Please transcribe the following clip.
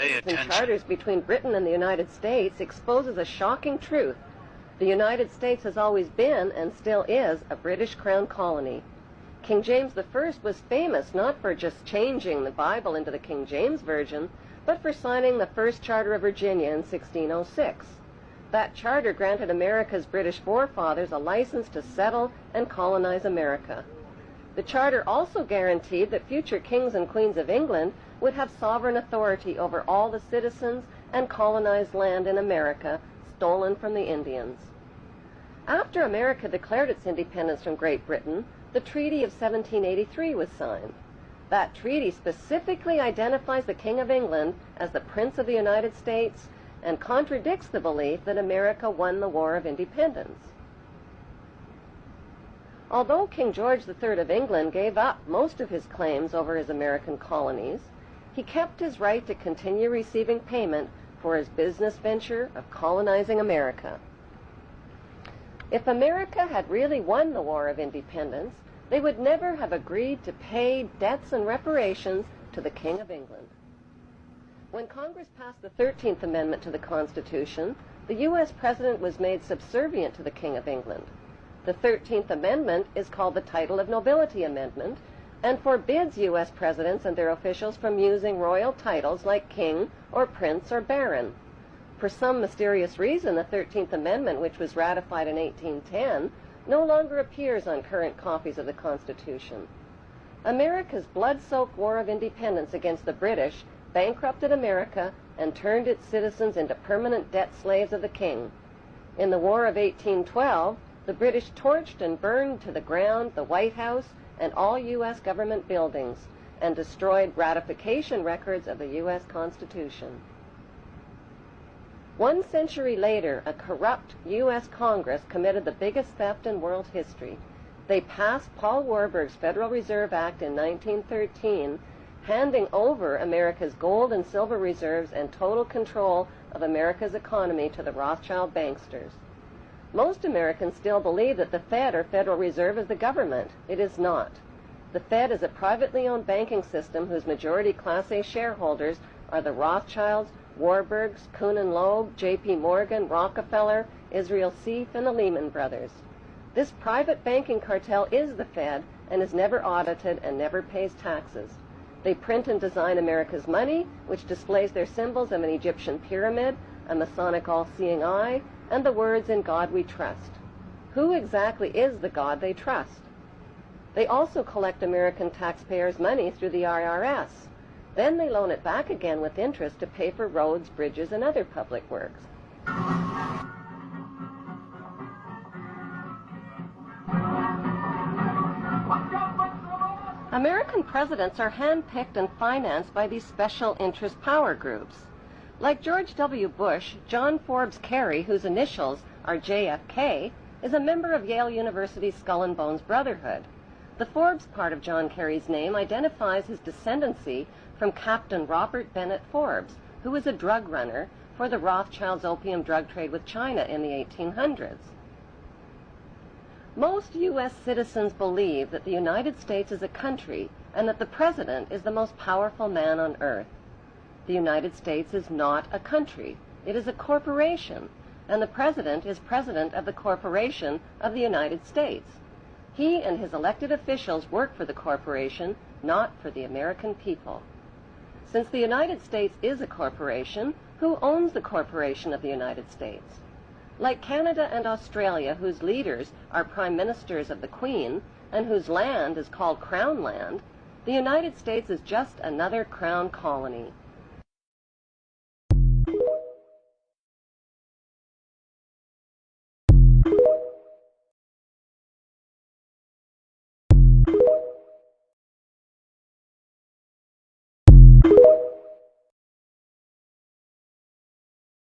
Pay attention. charters between Britain and the United States exposes a shocking truth. The United States has always been, and still is, a British Crown colony. King James I was famous not for just changing the Bible into the King James Version, but for signing the first Charter of Virginia in 1606. That charter granted America's British forefathers a license to settle and colonize America. The charter also guaranteed that future kings and queens of England would have sovereign authority over all the citizens and colonized land in America stolen from the Indians. After America declared its independence from Great Britain, the Treaty of 1783 was signed. That treaty specifically identifies the King of England as the Prince of the United States and contradicts the belief that America won the War of Independence. Although King George III of England gave up most of his claims over his American colonies, he kept his right to continue receiving payment for his business venture of colonizing America. If America had really won the War of Independence, they would never have agreed to pay debts and reparations to the King of England. When Congress passed the 13th Amendment to the Constitution, the U.S. President was made subservient to the King of England. The 13th Amendment is called the Title of Nobility Amendment and forbids U.S. presidents and their officials from using royal titles like king or prince or baron. For some mysterious reason, the 13th Amendment, which was ratified in 1810, no longer appears on current copies of the Constitution. America's blood-soaked War of Independence against the British bankrupted America and turned its citizens into permanent debt slaves of the king. In the War of 1812, the British torched and burned to the ground the White House and all U.S. government buildings and destroyed ratification records of the U.S. Constitution. 1 century later, a corrupt U.S. Congress committed the biggest theft in world history. They passed Paul Warburg's Federal Reserve Act in 1913, handing over America's gold and silver reserves and total control of America's economy to the Rothschild banksters. Most Americans still believe that the Fed, or Federal Reserve, is the government. It is not. The Fed is a privately owned banking system whose majority Class A shareholders are the Rothschilds, Warburgs, Kuhn and Loeb, J.P. Morgan, Rockefeller, Israel Seif, and the Lehman Brothers. This private banking cartel is the Fed and is never audited and never pays taxes. They print and design America's money, which displays their symbols of an Egyptian pyramid, a Masonic all-seeing eye, and the words, "In God We Trust." Who exactly is the God they trust? They also collect American taxpayers' money through the IRS. Then they loan it back again with interest to pay for roads, bridges, and other public works. American presidents are handpicked and financed by these special interest power groups. Like George W. Bush, John Forbes Kerry, whose initials are JFK, is a member of Yale University's Skull and Bones Brotherhood. The Forbes part of John Kerry's name identifies his descendancy from Captain Robert Bennett Forbes, who was a drug runner for the Rothschilds' opium drug trade with China in the 1800s. Most U.S. citizens believe that the United States is a country and that the President is the most powerful man on earth. The United States is not a country. It is a corporation, and the President is President of the Corporation of the United States. He and his elected officials work for the corporation, not for the American people. Since the United States is a corporation, who owns the corporation of the United States? Like Canada and Australia, whose leaders are prime ministers of the Queen and whose land is called Crown Land, the United States is just another Crown colony.